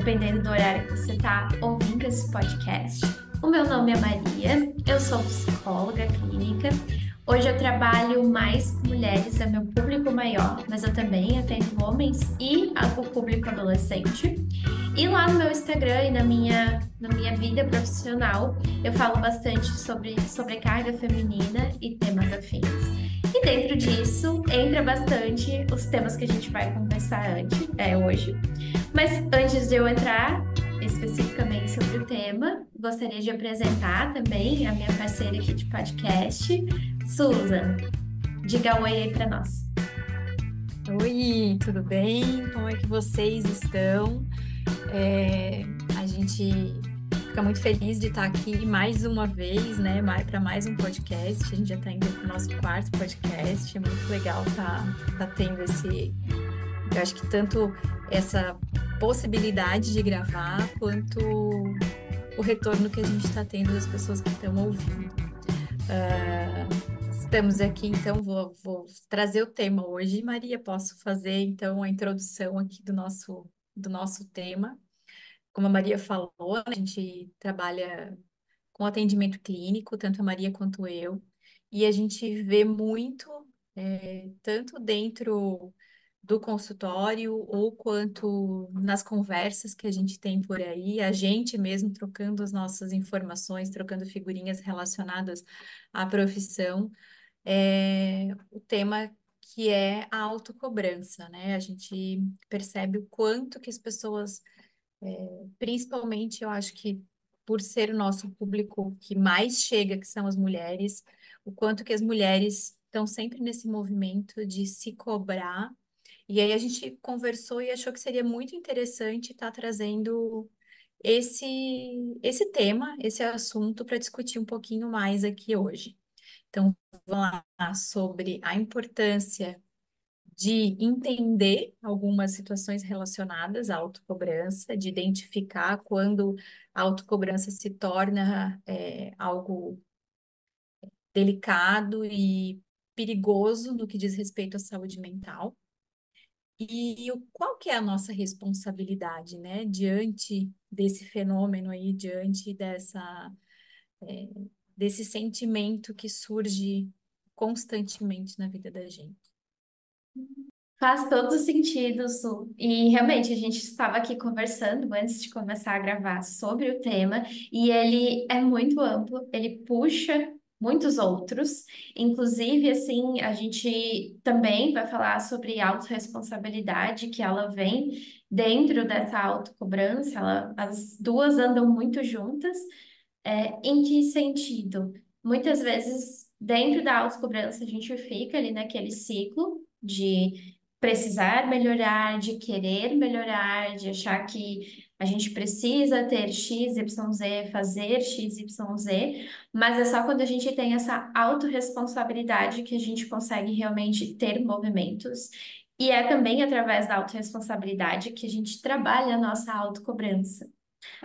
dependendo do horário que você está ouvindo esse podcast. O meu nome é Maria, eu sou psicóloga clínica. Hoje eu trabalho mais com mulheres, é meu público maior, mas eu também atendo homens e o público adolescente. E lá no meu Instagram e na minha vida profissional, eu falo bastante sobre sobrecarga feminina e temas afins. E dentro disso, entra bastante os temas que a gente vai conversar hoje. Mas antes de eu entrar especificamente sobre o tema, gostaria de apresentar também a minha parceira aqui de podcast, Susan. Diga oi aí para nós. Oi, tudo bem? Como é que vocês estão? É, a gente fica muito feliz de estar aqui mais uma vez, né? Para mais um podcast. A gente já está indo para o nosso quarto podcast. É muito legal tá tendo esse. Eu acho que tanto essa possibilidade de gravar, quanto o retorno que a gente está tendo das pessoas que estão ouvindo. Estamos aqui, então vou trazer o tema hoje. Maria, posso fazer então a introdução aqui do nosso tema. Como a Maria falou, né, a gente trabalha com atendimento clínico, tanto a Maria quanto eu, e a gente vê muito, tanto dentro do consultório ou quanto nas conversas que a gente tem por aí, a gente mesmo trocando as nossas informações, trocando figurinhas relacionadas à profissão, o tema que é a autocobrança, né? A gente percebe o quanto que as pessoas, principalmente eu acho que por ser o nosso público que mais chega, que são as mulheres, o quanto que as mulheres estão sempre nesse movimento de se cobrar. E aí a gente conversou e achou que seria muito interessante estar trazendo esse, esse tema, esse assunto para discutir um pouquinho mais aqui hoje. Então, vamos lá sobre a importância de entender algumas situações relacionadas à autocobrança, de identificar quando a autocobrança se torna algo delicado e perigoso no que diz respeito à saúde mental. E qual que é a nossa responsabilidade, né, diante desse fenômeno aí, diante é, desse sentimento que surge constantemente na vida da gente. Faz todo sentido, Su. E realmente a gente estava aqui conversando antes de começar a gravar sobre o tema, e ele é muito amplo, ele puxa muitos outros. Inclusive, assim, a gente também vai falar sobre autorresponsabilidade, que ela vem dentro dessa autocobrança, as duas andam muito juntas. Em que sentido? Muitas vezes, dentro da autocobrança, a gente fica ali naquele ciclo de precisar melhorar, de querer melhorar, de achar que a gente precisa ter X, Y, Z, fazer X, Y, Z, mas é só quando a gente tem essa autorresponsabilidade que a gente consegue realmente ter movimentos. E é também através da autorresponsabilidade que a gente trabalha a nossa autocobrança.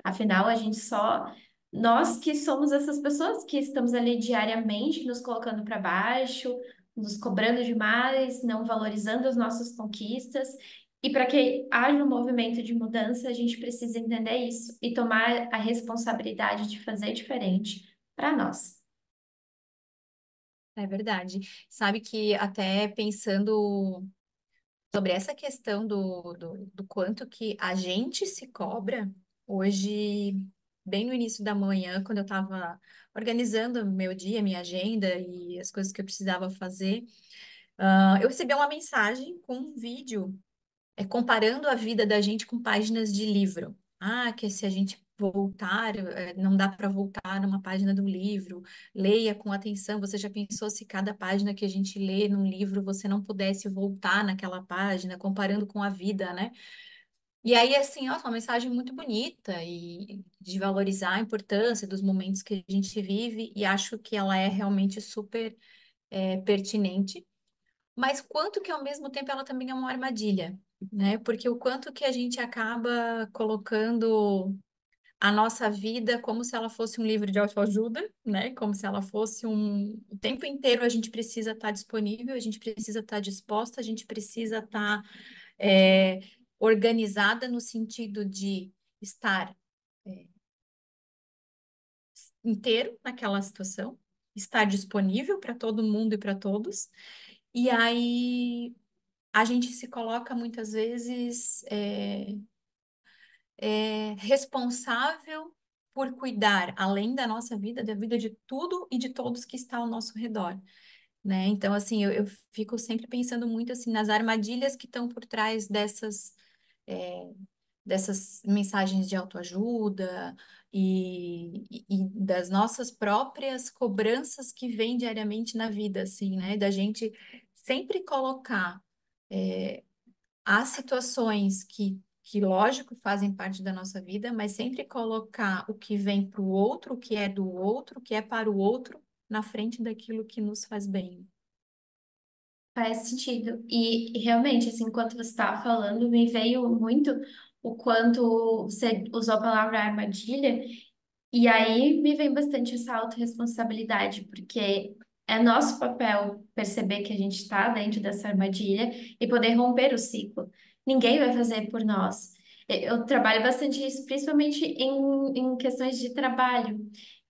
Afinal, a gente só. Nós que somos essas pessoas que estamos ali diariamente nos colocando para baixo, nos cobrando demais, não valorizando as nossas conquistas. E para que haja um movimento de mudança, a gente precisa entender isso e tomar a responsabilidade de fazer diferente para nós. É verdade. Sabe que até pensando sobre essa questão do quanto que a gente se cobra, hoje, bem no início da manhã, quando eu estava organizando meu dia, minha agenda e as coisas que eu precisava fazer, eu recebi uma mensagem com um vídeo comparando a vida da gente com páginas de livro. Ah, que se a gente voltar, não dá para voltar numa página do livro, leia com atenção. Você já pensou se cada página que a gente lê num livro você não pudesse voltar naquela página, comparando com a vida, né? E aí, assim, ó, uma mensagem muito bonita e de valorizar a importância dos momentos que a gente vive, e acho que ela é realmente super pertinente, mas quanto que ao mesmo tempo ela também é uma armadilha, né? Porque o quanto que a gente acaba colocando a nossa vida como se ela fosse um livro de autoajuda, né? Como se ela fosse o tempo inteiro a gente precisa estar disponível, a gente precisa estar disposta, a gente precisa estar é, organizada no sentido de estar inteiro naquela situação, estar disponível para todo mundo e para todos. E aí a gente se coloca muitas vezes responsável por cuidar, além da nossa vida, da vida de tudo e de todos que está ao nosso redor, né? Então, assim, eu fico sempre pensando muito assim nas armadilhas que estão por trás é, dessas mensagens de autoajuda e das nossas próprias cobranças que vêm diariamente na vida, assim, né? Da gente sempre colocar as situações que, lógico, fazem parte da nossa vida, mas sempre colocar o que vem para o outro, o que é do outro, o que é para o outro, na frente daquilo que nos faz bem. Faz sentido. E realmente, assim, enquanto você estava falando, me veio muito o quanto você usou a palavra armadilha. E aí me vem bastante essa autorresponsabilidade, porque é nosso papel perceber que a gente está dentro dessa armadilha e poder romper o ciclo. Ninguém vai fazer por nós. Eu trabalho bastante isso, principalmente em questões de trabalho.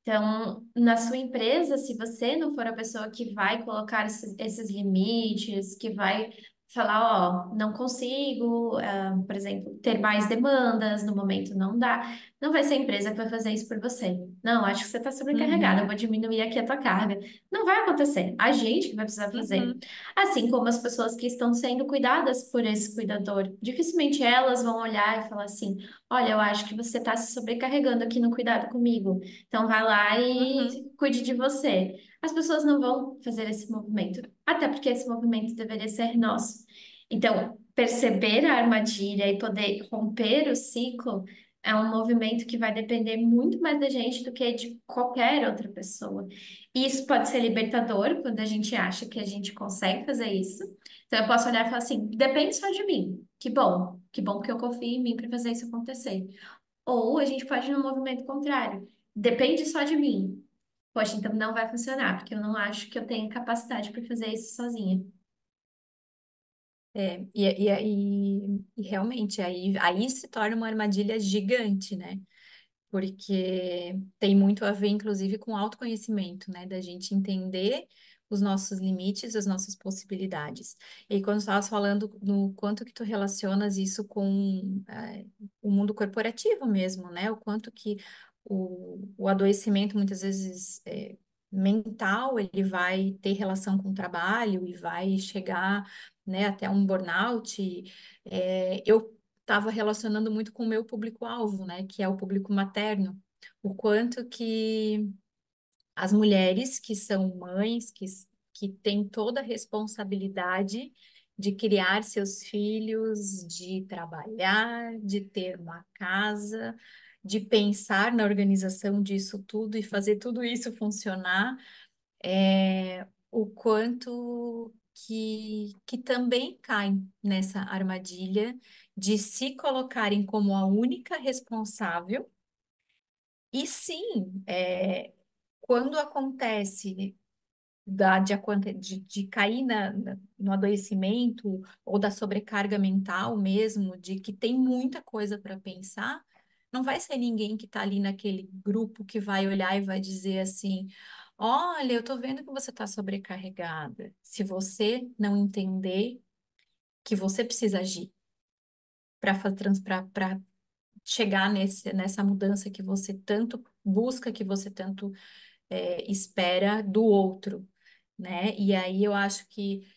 Então, na sua empresa, se você não for a pessoa que vai colocar esses limites, que vai falar, ó, não consigo, por exemplo, ter mais demandas, no momento não dá. Não vai ser a empresa que vai fazer isso por você. Não, acho que você está sobrecarregada, eu Uhum, vou diminuir aqui a tua carga. Não vai acontecer. A gente que vai precisar fazer. uhum, Assim como as pessoas que estão sendo cuidadas por esse cuidador. Dificilmente elas vão olhar e falar assim: olha, eu acho que você está se sobrecarregando aqui no cuidado comigo. Então vai lá uhum. e cuide de você. As pessoas não vão fazer esse movimento, até porque esse movimento deveria ser nosso. Então, perceber a armadilha e poder romper o ciclo é um movimento que vai depender muito mais da gente do que de qualquer outra pessoa. E isso pode ser libertador quando a gente acha que a gente consegue fazer isso. Então eu posso olhar e falar assim: depende só de mim. Que bom que eu confio em mim para fazer isso acontecer. Ou a gente pode ir no movimento contrário. Depende só de mim. Poxa, então não vai funcionar, porque eu não acho que eu tenho capacidade para fazer isso sozinha. E realmente aí se torna uma armadilha gigante, né? Porque tem muito a ver, inclusive, com autoconhecimento, né? Da gente entender os nossos limites, as nossas possibilidades. E quando tu estavas falando no quanto que tu relacionas isso com o mundo corporativo mesmo, né? O quanto que o adoecimento, muitas vezes, mental, ele vai ter relação com o trabalho e vai chegar, né, até um burnout. Eu estava relacionando muito com o meu público-alvo, né, que é o público materno, o quanto que as mulheres que são mães, que têm toda a responsabilidade de criar seus filhos, de trabalhar, de ter uma casa, de pensar na organização disso tudo e fazer tudo isso funcionar, o quanto que também caem nessa armadilha de se colocarem como a única responsável. E sim, quando acontece de cair no adoecimento ou da sobrecarga mental mesmo, de que tem muita coisa para pensar, não vai ser ninguém que está ali naquele grupo que vai olhar e vai dizer assim: olha, eu estou vendo que você está sobrecarregada. Se você não entender que você precisa agir para chegar nessa mudança que você tanto busca, que você tanto espera do outro, né? E aí eu acho que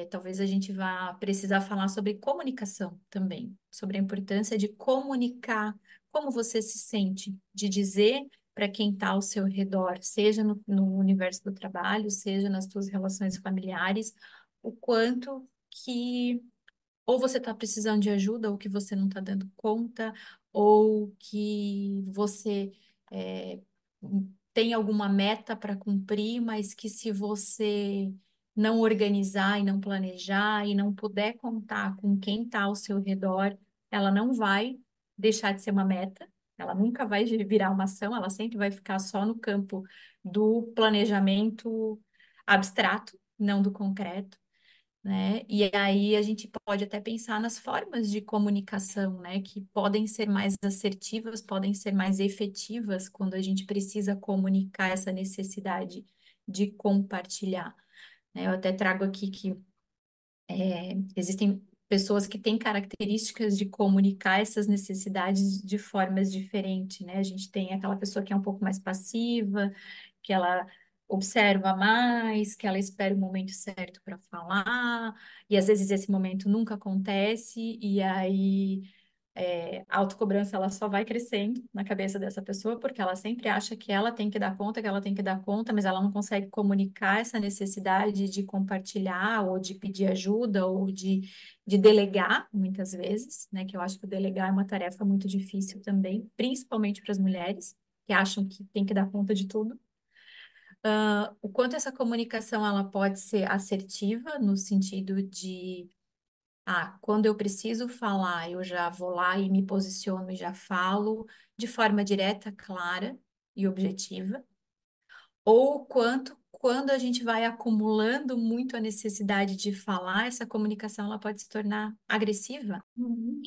talvez a gente vá precisar falar sobre comunicação também, sobre a importância de comunicar como você se sente, de dizer para quem está ao seu redor, seja no universo do trabalho, seja nas suas relações familiares, o quanto que ou você está precisando de ajuda, ou que você não está dando conta, ou que você é, tem alguma meta para cumprir, mas que se você não organizar e não planejar e não puder contar com quem está ao seu redor, ela não vai deixar de ser uma meta, ela nunca vai virar uma ação, ela sempre vai ficar só no campo do planejamento abstrato, não do concreto. né? E aí a gente pode até pensar nas formas de comunicação, né? Que podem ser mais assertivas, podem ser mais efetivas quando a gente precisa comunicar essa necessidade de compartilhar, né? Eu até trago aqui que existem pessoas que têm características de comunicar essas necessidades de formas diferentes, né? A gente tem aquela pessoa que é um pouco mais passiva, que ela observa mais, que ela espera o momento certo para falar, e às vezes esse momento nunca acontece, e aí a autocobrança ela só vai crescendo na cabeça dessa pessoa, porque ela sempre acha que ela tem que dar conta, que ela tem que dar conta, mas ela não consegue comunicar essa necessidade de compartilhar, ou de pedir ajuda, ou de delegar, muitas vezes, né? Que eu acho que o delegar é uma tarefa muito difícil também, principalmente para as mulheres, que acham que tem que dar conta de tudo. O quanto essa comunicação ela pode ser assertiva, no sentido de quando eu preciso falar, eu já vou lá e me posiciono e já falo de forma direta, clara e objetiva. Ou quanto, quando a gente vai acumulando muito a necessidade de falar, essa comunicação ela pode se tornar agressiva. Uhum.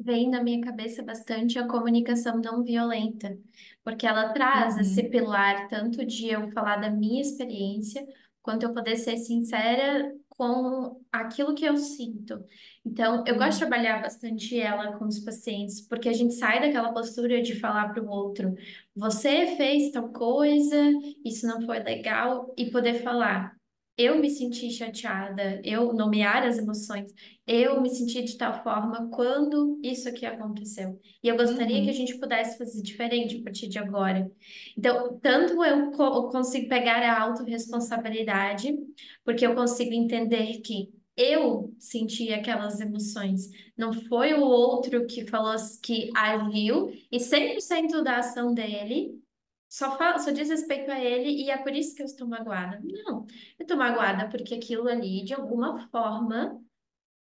Vem na minha cabeça bastante a comunicação não violenta, porque ela traz esse Uhum, pilar tanto de eu falar da minha experiência, quanto eu poder ser sincera com aquilo que eu sinto. Então, eu gosto de uhum, trabalhar bastante ela com os pacientes, porque a gente sai daquela postura de falar para o outro, você fez tal coisa, isso não foi legal, e poder falar. Eu me senti chateada, eu nomear as emoções. Eu me senti de tal forma quando isso aqui aconteceu. E eu gostaria que a uhum, gente pudesse fazer diferente a partir de agora. Então, tanto eu consigo pegar a autorresponsabilidade, porque eu consigo entender que eu senti aquelas emoções. Não foi o outro que falou que agiu, e 100% da ação dele só diz respeito a ele, e é por isso que eu estou magoada. Não, eu estou magoada porque aquilo ali, de alguma forma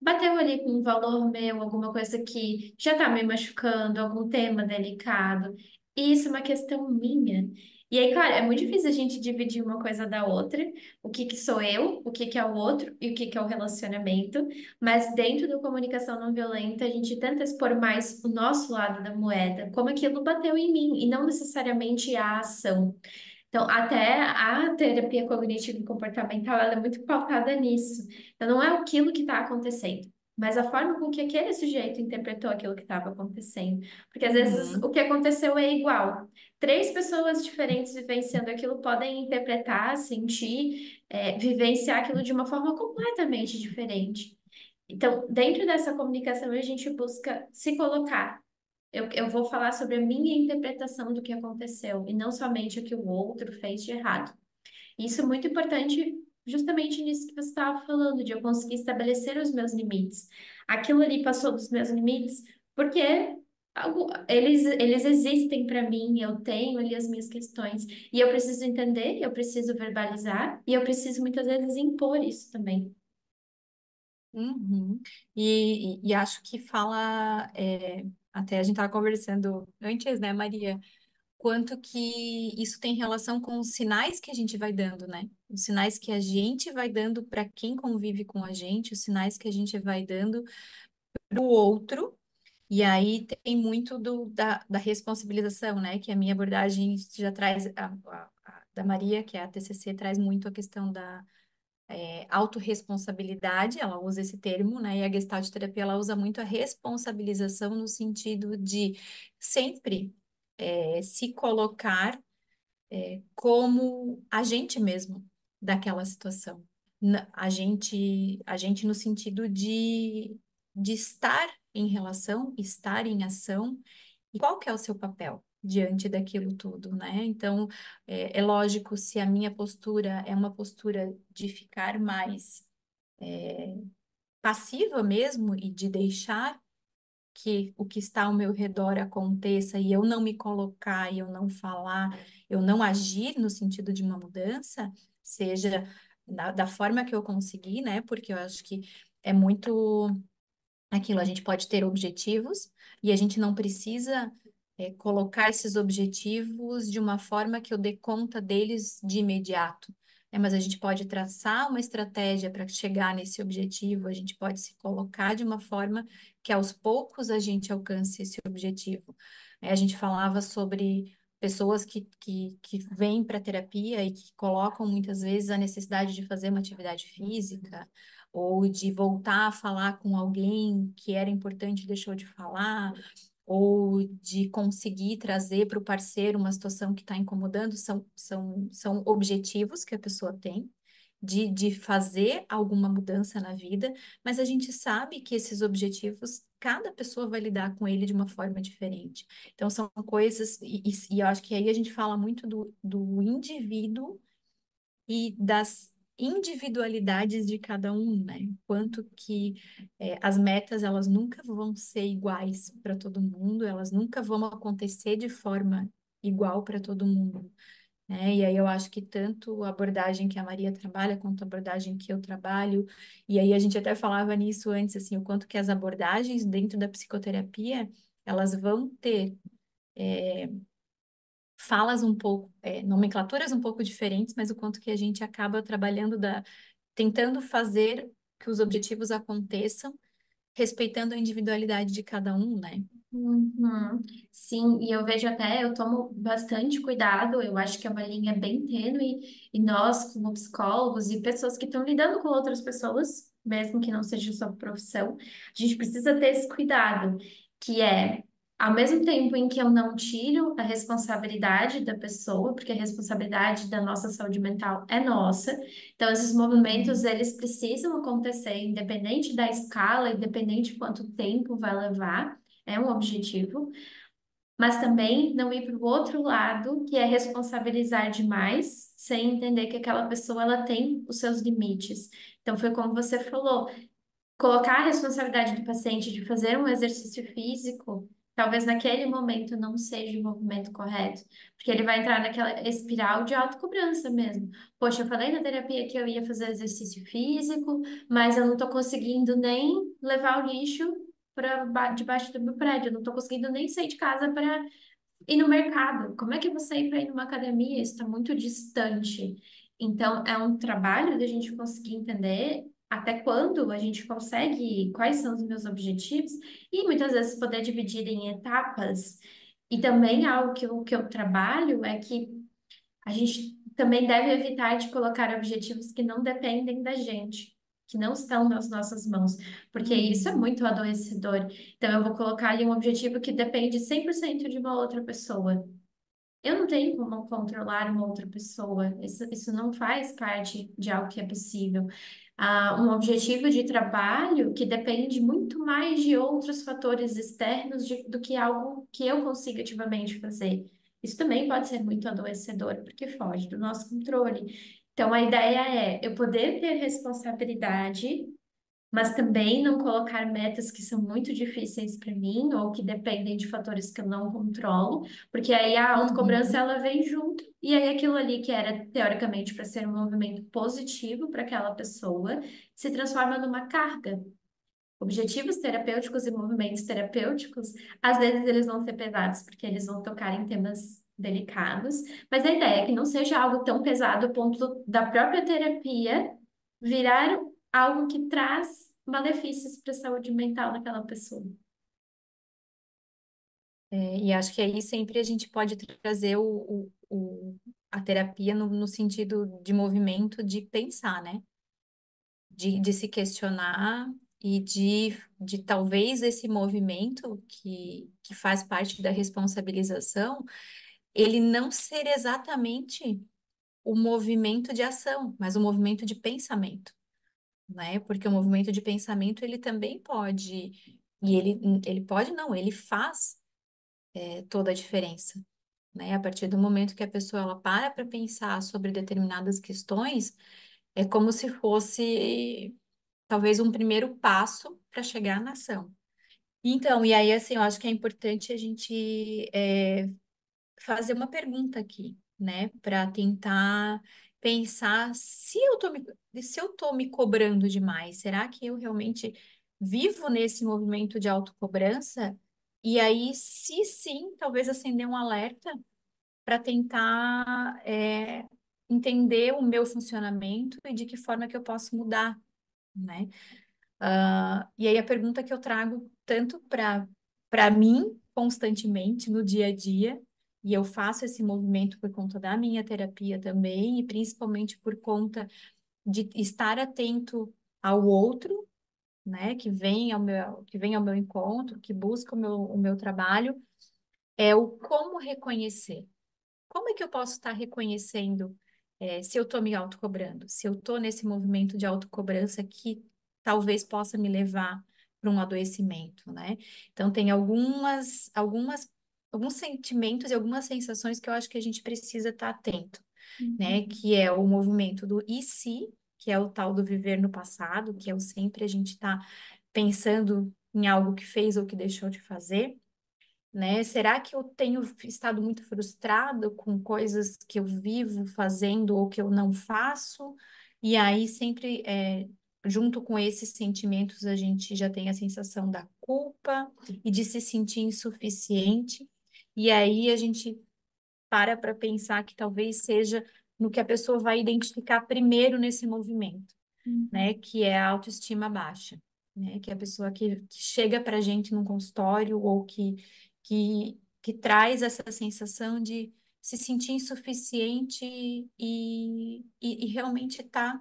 bateu ali com um valor meu, alguma coisa que já tá me machucando, algum tema delicado. E isso é uma questão minha. E aí, claro, é muito difícil a gente dividir uma coisa da outra, o que que sou eu, o que que é o outro e o que que é o relacionamento. Mas dentro da comunicação não violenta, a gente tenta expor mais o nosso lado da moeda, como aquilo bateu em mim, e não necessariamente a ação. Então, até a terapia cognitivo-comportamental, ela é muito pautada nisso. Então, não é aquilo que está acontecendo, mas a forma com que aquele sujeito interpretou aquilo que estava acontecendo. Porque, às vezes, o uhum, que aconteceu é igual. Três pessoas diferentes vivenciando aquilo podem interpretar, sentir, vivenciar aquilo de uma forma completamente diferente. Então, dentro dessa comunicação, a gente busca se colocar. Eu vou falar sobre a minha interpretação do que aconteceu e não somente o que o outro fez de errado. Isso é muito importante, justamente nisso que você estava falando, de eu conseguir estabelecer os meus limites. Aquilo ali passou dos meus limites porque eles existem para mim, eu tenho ali as minhas questões e eu preciso entender, eu preciso verbalizar e eu preciso muitas vezes impor isso também. uhum. E acho que fala, até a gente estava conversando antes, né, Maria? Quanto que isso tem relação com os sinais que a gente vai dando, né? Os sinais que a gente vai dando para quem convive com a gente, os sinais que a gente vai dando para o outro. E aí tem muito da responsabilização, né? Que a minha abordagem já traz, da Maria, que é a TCC, traz muito a questão da autorresponsabilidade, ela usa esse termo, né? E a Gestalt terapia, ela usa muito a responsabilização no sentido de sempre se colocar como agente mesmo daquela situação. A gente no sentido de estar em relação, estar em ação, e qual que é o seu papel diante daquilo tudo, né? Então, é lógico, se a minha postura é uma postura de ficar mais passiva mesmo e de deixar que o que está ao meu redor aconteça e eu não me colocar, e eu não falar, eu não agir no sentido de uma mudança, seja da forma que eu conseguir, né? Porque eu acho que é muito aquilo, a gente pode ter objetivos e a gente não precisa colocar esses objetivos de uma forma que eu dê conta deles de imediato. Mas a gente pode traçar uma estratégia para chegar nesse objetivo, a gente pode se colocar de uma forma que aos poucos a gente alcance esse objetivo. A gente falava sobre pessoas que vêm para a terapia e que colocam muitas vezes a necessidade de fazer uma atividade física ou de voltar a falar com alguém que era importante e deixou de falar, ou de conseguir trazer para o parceiro uma situação que está incomodando, são objetivos que a pessoa tem. De fazer alguma mudança na vida, mas a gente sabe que esses objetivos, cada pessoa vai lidar com ele de uma forma diferente. Então, são coisas, e eu acho que aí a gente fala muito do indivíduo e das individualidades de cada um, né? Quanto que as metas elas nunca vão ser iguais para todo mundo, elas nunca vão acontecer de forma igual para todo mundo, né? E aí eu acho que tanto a abordagem que a Maria trabalha quanto a abordagem que eu trabalho, e aí a gente até falava nisso antes, assim, o quanto que as abordagens dentro da psicoterapia elas vão ter falas um pouco, nomenclaturas um pouco diferentes, mas o quanto que a gente acaba trabalhando tentando fazer que os objetivos aconteçam, respeitando a individualidade de cada um, né? Uhum. Sim, e eu vejo até, eu tomo bastante cuidado, eu acho que é uma linha bem tênue, e nós, como psicólogos e pessoas que estão lidando com outras pessoas, mesmo que não seja sua profissão, a gente precisa ter esse cuidado, que é, ao mesmo tempo em que eu não tiro a responsabilidade da pessoa, porque a responsabilidade da nossa saúde mental é nossa, então esses movimentos, Uhum. eles precisam acontecer, independente da escala, independente de quanto tempo vai levar, é um objetivo, mas também não ir para o outro lado, que é responsabilizar demais, sem entender que aquela pessoa ela tem os seus limites. Então foi como você falou, colocar a responsabilidade do paciente de fazer um exercício físico, talvez naquele momento não seja o movimento correto, porque ele vai entrar naquela espiral de autocobrança mesmo. Poxa, eu falei na terapia que eu ia fazer exercício físico, mas eu não estou conseguindo nem levar o lixo para debaixo do meu prédio, eu não estou conseguindo nem sair de casa para ir no mercado. Como é que eu vou sair para ir numa academia? Isso está muito distante. Então, é um trabalho da gente conseguir entender até quando a gente consegue, quais são os meus objetivos, e muitas vezes poder dividir em etapas. E também algo que eu trabalho é que a gente também deve evitar de colocar objetivos que não dependem da gente, que não estão nas nossas mãos, porque isso é Uhum. muito adoecedor. Então, eu vou colocar ali um objetivo que depende 100% de uma outra pessoa. Eu não tenho como controlar uma outra pessoa. Isso não faz parte de algo que é possível. Um objetivo de trabalho que depende muito mais de outros fatores externos do que algo que eu consiga ativamente fazer. Isso também pode ser muito adoecedor, porque foge do nosso controle. Então, a ideia é eu poder ter responsabilidade, mas também não colocar metas que são muito difíceis para mim ou que dependem de fatores que eu não controlo, porque aí a autocobrança Uhum. ela vem junto e aí aquilo ali que era teoricamente para ser um movimento positivo para aquela pessoa se transforma numa carga. Objetivos terapêuticos e movimentos terapêuticos, às vezes eles vão ser pesados porque eles vão tocar em temas delicados, mas a ideia é que não seja algo tão pesado a ponto da própria terapia virar algo que traz malefícios para a saúde mental daquela pessoa. E acho que aí sempre a gente pode trazer a terapia no sentido de movimento, de pensar, né? De se questionar e de talvez esse movimento que faz parte da responsabilização, ele não ser exatamente o movimento de ação, mas o movimento de pensamento, né? Porque o movimento de pensamento, ele também pode, e ele pode não, ele faz toda a diferença, né? A partir do momento que a pessoa ela para pensar sobre determinadas questões, é como se fosse talvez um primeiro passo para chegar na ação. Então, e aí assim, eu acho que é importante a gente fazer uma pergunta aqui, né, para tentar pensar se eu tô me cobrando demais, será que eu realmente vivo nesse movimento de autocobrança? E aí, se sim, talvez acender um alerta para tentar entender o meu funcionamento e de que forma que eu posso mudar, né? E aí a pergunta que eu trago tanto para mim constantemente no dia a dia, e eu faço esse movimento por conta da minha terapia também, e principalmente por conta de estar atento ao outro, né, que vem ao meu encontro, que busca o meu trabalho, é o como reconhecer. Como é que eu posso estar reconhecendo se eu estou me autocobrando? Se eu estou nesse movimento de autocobrança que talvez possa me levar para um adoecimento, né? Então, tem alguns sentimentos e algumas sensações que eu acho que a gente precisa estar atento, né? Uhum. Que é o movimento do e se, que é o tal do viver no passado, que é o sempre a gente está pensando em algo que fez ou que deixou de fazer, né? Será que eu tenho estado muito frustrado com coisas que eu vivo fazendo ou que eu não faço? E aí sempre junto com esses sentimentos a gente já tem a sensação da culpa e de se sentir insuficiente. E aí a gente para pensar que talvez seja no que a pessoa vai identificar primeiro nesse movimento, Uhum. né? Que é a autoestima baixa, né? Que é a pessoa que chega para a gente num consultório ou que traz essa sensação de se sentir insuficiente e realmente tá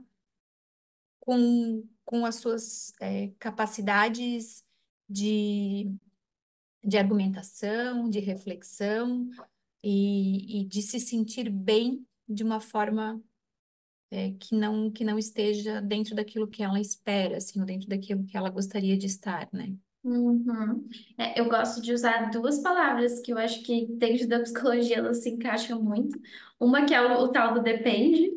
com as suas capacidades de, de argumentação, de reflexão e de se sentir bem de uma forma que não esteja dentro daquilo que ela espera, assim, ou dentro daquilo que ela gostaria de estar, né? Uhum. Eu gosto de usar duas palavras que eu acho que dentro da psicologia elas se encaixam muito. Uma que é o tal do depende,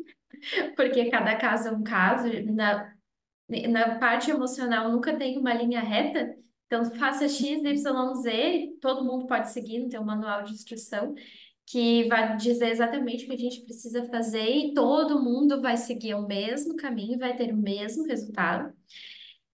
porque cada caso é um caso. Na parte emocional nunca tem uma linha reta. Então, faça X, Y, Z, todo mundo pode seguir, não tem um manual de instrução que vai dizer exatamente o que a gente precisa fazer e todo mundo vai seguir o mesmo caminho, vai ter o mesmo resultado.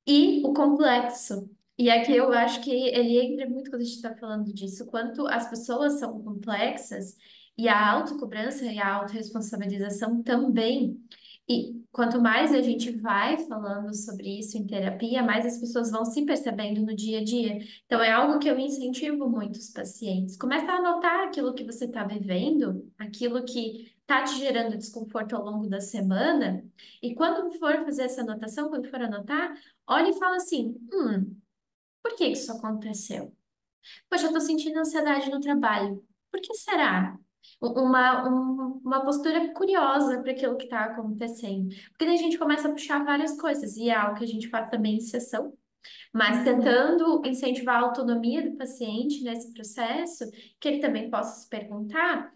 E o complexo. E aqui eu acho que ele entra muito quando a gente está falando disso, quanto as pessoas são complexas e a autocobrança e a autorresponsabilização também. E quanto mais a gente vai falando sobre isso em terapia, mais as pessoas vão se percebendo no dia a dia. Então, é algo que eu incentivo muito os pacientes. Começa a anotar aquilo que você está vivendo, aquilo que está te gerando desconforto ao longo da semana. E quando for fazer essa anotação, quando for anotar, olha e fala assim: por que que isso aconteceu? Poxa, eu tô sentindo ansiedade no trabalho. Por que será? Uma postura curiosa para aquilo que está acontecendo. Porque daí a gente começa a puxar várias coisas, e é algo que a gente faz também em sessão, mas tentando incentivar a autonomia do paciente nesse processo, que ele também possa se perguntar.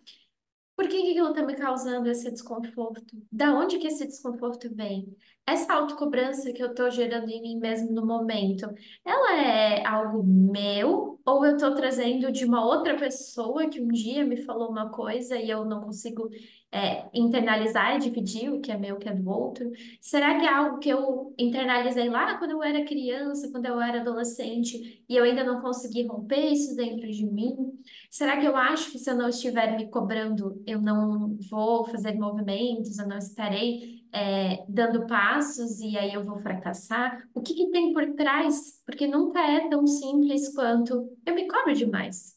Por que que aquilo está me causando esse desconforto? Da onde que esse desconforto vem? Essa autocobrança que eu estou gerando em mim mesmo no momento, ela é algo meu ou eu estou trazendo de uma outra pessoa que um dia me falou uma coisa e eu não consigo internalizar e dividir o que é meu, o que é do outro? Será que é algo que eu internalizei lá quando eu era criança, quando eu era adolescente e eu ainda não consegui romper isso dentro de mim? Será que eu acho que se eu não estiver me cobrando, eu não vou fazer movimentos, eu não estarei dando passos e aí eu vou fracassar? O que que tem por trás? Porque nunca é tão simples quanto eu me cobro demais.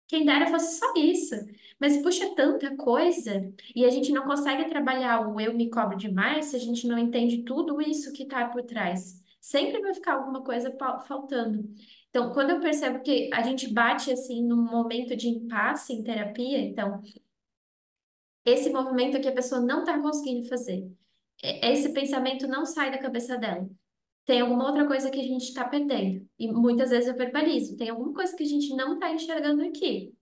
Quem dera fosse só isso. Mas puxa tanta coisa e a gente não consegue trabalhar o eu me cobro demais se a gente não entende tudo isso que está por trás. Sempre vai ficar alguma coisa faltando. Então, quando eu percebo que a gente bate assim num momento de impasse em terapia, então, esse movimento que a pessoa não está conseguindo fazer, esse pensamento não sai da cabeça dela. Tem alguma outra coisa que a gente está perdendo. E muitas vezes eu verbalizo. Tem alguma coisa que a gente não está enxergando aqui.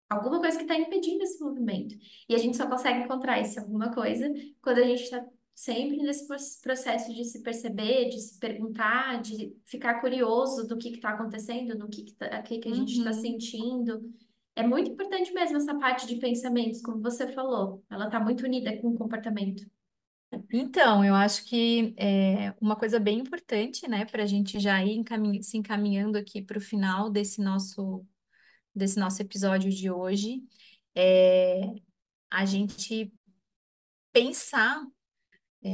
Alguma coisa que está impedindo esse movimento. E a gente só consegue encontrar essa alguma coisa quando a gente está sempre nesse processo de se perceber, de se perguntar, de ficar curioso do que está acontecendo, no que a gente está Uhum. sentindo. É muito importante mesmo essa parte de pensamentos, como você falou. Ela está muito unida com o comportamento. Então, eu acho que uma coisa bem importante, né, para a gente já ir se encaminhando aqui para o final desse nosso episódio de hoje, é a gente pensar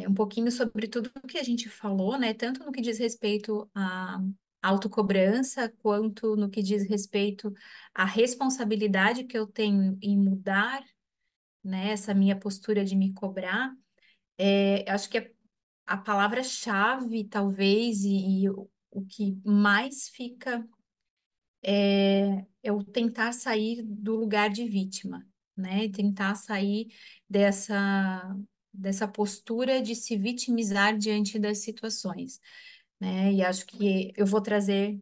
um pouquinho sobre tudo o que a gente falou, né? Tanto no que diz respeito à autocobrança, quanto no que diz respeito à responsabilidade que eu tenho em mudar, né, essa minha postura de me cobrar. Acho que a palavra-chave, talvez, e o que mais fica é o tentar sair do lugar de vítima, né? Tentar sair dessa postura de se vitimizar diante das situações, né? E acho que eu vou trazer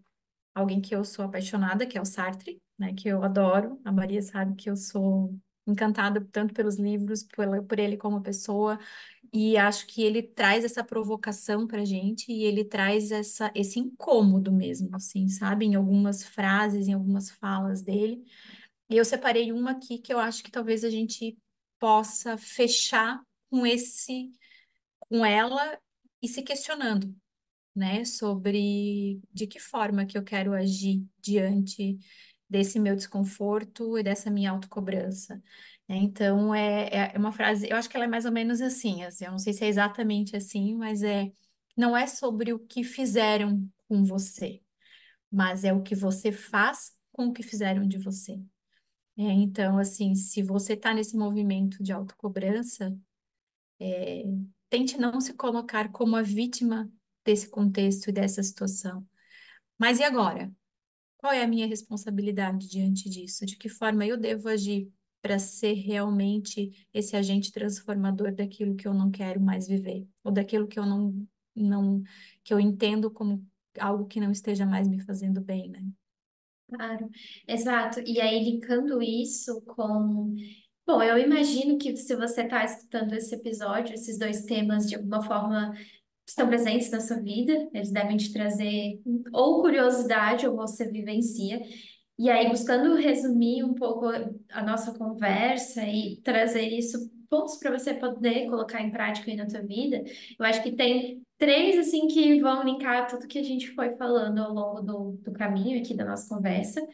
alguém que eu sou apaixonada, que é o Sartre, né? Que eu adoro. A Maria sabe que eu sou encantada tanto pelos livros, por ele como pessoa, e acho que ele traz essa provocação pra gente e ele traz esse incômodo mesmo, assim, sabe? Em algumas frases, em algumas falas dele. E eu separei uma aqui que eu acho que talvez a gente possa fechar com ela e se questionando, né, sobre de que forma que eu quero agir diante desse meu desconforto e dessa minha autocobrança, né? Então, é uma frase, eu acho que ela é mais ou menos assim, eu não sei se é exatamente assim, mas não é sobre o que fizeram com você, mas é o que você faz com o que fizeram de você. Então, assim, se você está nesse movimento de autocobrança, tente não se colocar como a vítima desse contexto e dessa situação. Mas e agora? Qual é a minha responsabilidade diante disso? De que forma eu devo agir para ser realmente esse agente transformador daquilo que eu não quero mais viver, ou daquilo que eu não, que eu entendo como algo que não esteja mais me fazendo bem, né? Claro, exato. E aí, linkando isso com. Bom, eu imagino que se você está escutando esse episódio, esses dois temas de alguma forma estão presentes na sua vida, eles devem te trazer ou curiosidade ou você vivencia. E aí, buscando resumir um pouco a nossa conversa e trazer isso, pontos para você poder colocar em prática aí na tua vida, eu acho que tem três, assim, que vão linkar tudo que a gente foi falando ao longo do caminho aqui da nossa conversa.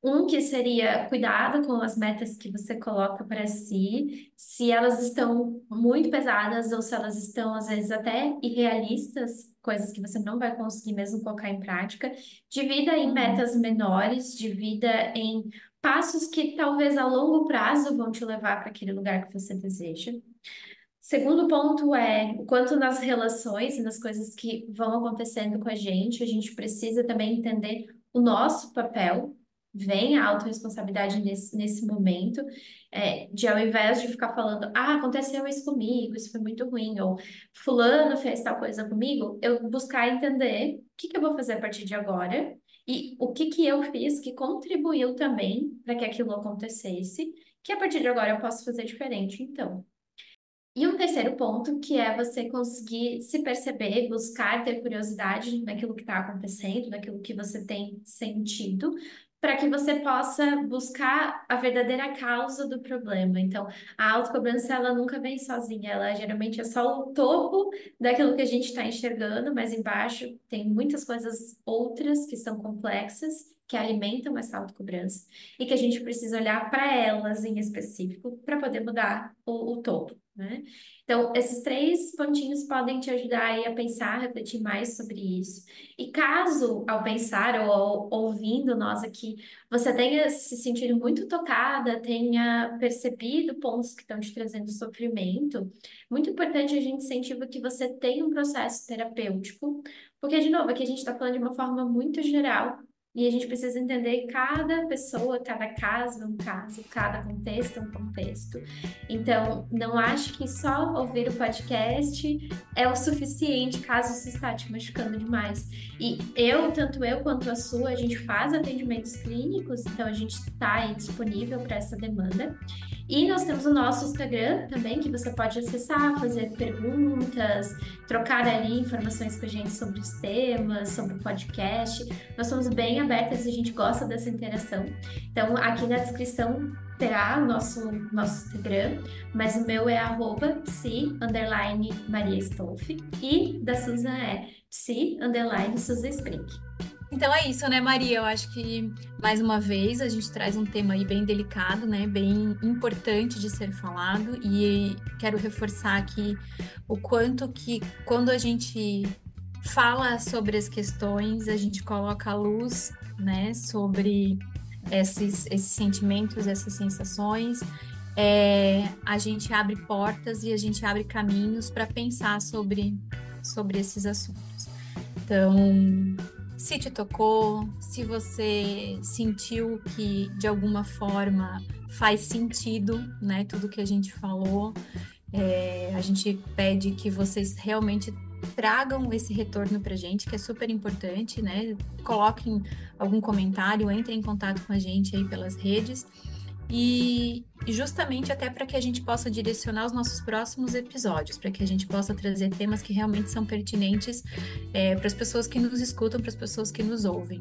Um que seria cuidado com as metas que você coloca para si, se elas estão muito pesadas ou se elas estão, às vezes, até irrealistas, coisas que você não vai conseguir mesmo colocar em prática. Divida em Uhum. metas menores, divida em passos que talvez a longo prazo vão te levar para aquele lugar que você deseja. Segundo ponto é o quanto nas relações e nas coisas que vão acontecendo com a gente precisa também entender o nosso papel. Vem a autorresponsabilidade nesse momento, de ao invés de ficar falando, ah, aconteceu isso comigo, isso foi muito ruim, ou fulano fez tal coisa comigo, eu buscar entender o que que eu vou fazer a partir de agora e o que que eu fiz que contribuiu também para que aquilo acontecesse, que a partir de agora eu posso fazer diferente, então. E um terceiro ponto, que é você conseguir se perceber, buscar ter curiosidade naquilo que está acontecendo, naquilo que você tem sentido, para que você possa buscar a verdadeira causa do problema. Então, a autocobrança, ela nunca vem sozinha, ela geralmente é só o topo daquilo que a gente está enxergando, mas embaixo tem muitas coisas outras que são complexas, que alimentam essa autocobrança, e que a gente precisa olhar para elas em específico para poder mudar o topo, né? Então, esses três pontinhos podem te ajudar aí a pensar, a refletir mais sobre isso. E caso, ao pensar ou ouvindo nós aqui, você tenha se sentido muito tocada, tenha percebido pontos que estão te trazendo sofrimento, muito importante a gente incentiva que você tenha um processo terapêutico, porque, de novo, aqui a gente está falando de uma forma muito geral. E a gente precisa entender cada pessoa, cada caso é um caso, cada contexto é um contexto. Então, não acho que só ouvir o podcast é o suficiente caso se está te machucando demais. E tanto eu quanto a sua, a gente faz atendimentos clínicos, então a gente está aí disponível para essa demanda. E nós temos o nosso Instagram também, que você pode acessar, fazer perguntas, trocar ali informações com a gente sobre os temas, sobre o podcast. Nós somos bem abertas e a gente gosta dessa interação. Então, aqui na descrição terá o nosso Instagram, mas o meu é @psi_Maria Stolf e da Susan é psi_Susan Spring. Então é isso, né, Maria? Eu acho que mais uma vez a gente traz um tema aí bem delicado, né? Bem importante de ser falado e quero reforçar aqui o quanto que quando a gente fala sobre as questões, a gente coloca a luz, né, sobre esses sentimentos, essas sensações, a gente abre portas e a gente abre caminhos para pensar sobre esses assuntos. Então, se te tocou, se você sentiu que de alguma forma faz sentido, né, tudo que a gente falou, a gente pede que vocês realmente tragam esse retorno para a gente, que é super importante, né? Coloquem algum comentário, entrem em contato com a gente aí pelas redes. E justamente até para que a gente possa direcionar os nossos próximos episódios, para que a gente possa trazer temas que realmente são pertinentes para as pessoas que nos escutam, para as pessoas que nos ouvem.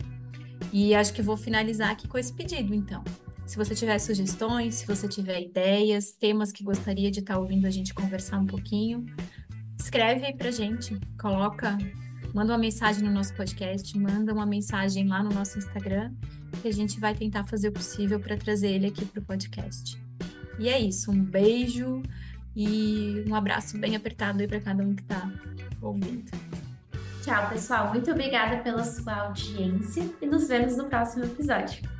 E acho que vou finalizar aqui com esse pedido, então. Se você tiver sugestões, se você tiver ideias, temas que gostaria de estar ouvindo a gente conversar um pouquinho, escreve aí pra gente, manda uma mensagem no nosso podcast, manda uma mensagem lá no nosso Instagram, que a gente vai tentar fazer o possível para trazer ele aqui pro podcast. E é isso, um beijo e um abraço bem apertado aí para cada um que está ouvindo. Tchau, pessoal. Muito obrigada pela sua audiência e nos vemos no próximo episódio.